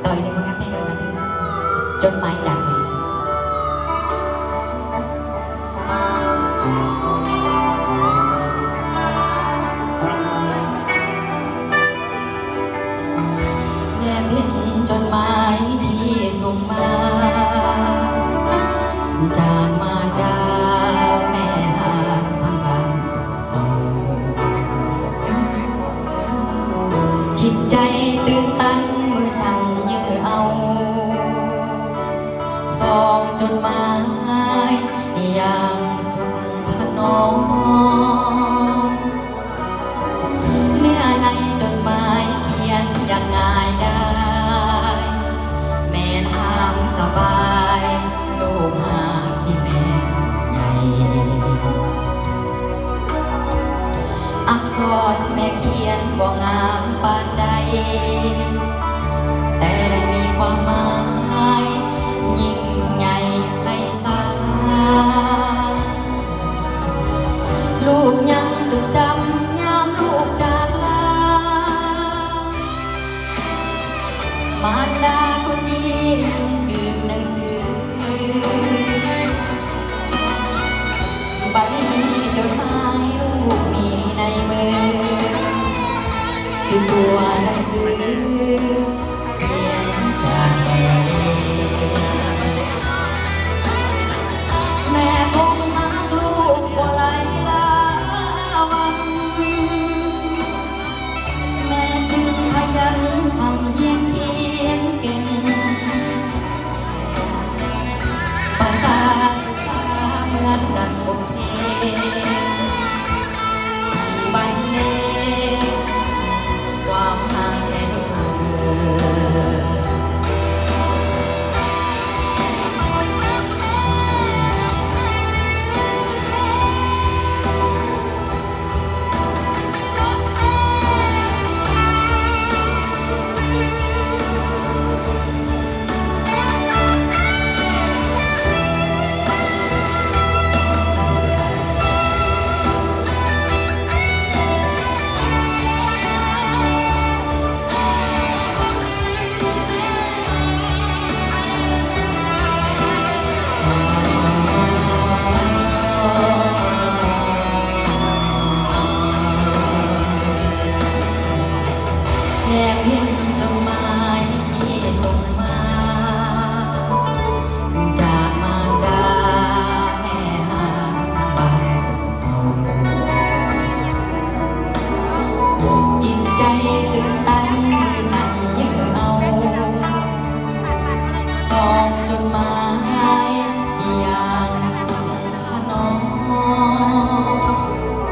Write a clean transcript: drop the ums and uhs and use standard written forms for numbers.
ต่ออีกหนึ่งผลงานเพลงกันนะจดหมายจากมือแนบเห็นจดหมายที่ส่งมาจากมารดาแม่หากทางบ้านจิตใจตื่นตันมือสั่นยื้อเอาสองจดหมายอย่างสุดทนองเนื้อในจดหมายเขียนอย่างง่ายได้แม่ทำสบายลูกหากที่แม่ใหญ่อักษรแม่เขียนบ่งามปานใดแต่มีความหมายยิ่งใหญ่ไพศาลลูกยังจดจำยามลูกจากลามารดาคนดีดื่มหนังสือบัดนี้จดหมายลูกมีในมือคือตัวหนังสือเขียนจากแม่แม่คงรักลูกบ่หลายลาวันแม่จึงขยันทำเขียนเก่งภาษาศึกษาเหมือนดังบทเพลงที่บรรเลงความห่างในลูกแนบเห็นจดหมายที่ส่งมาจากมารดาแม่หากทางบ้านจิตใจตื่นตันมือสั่นยื้อเอาสอ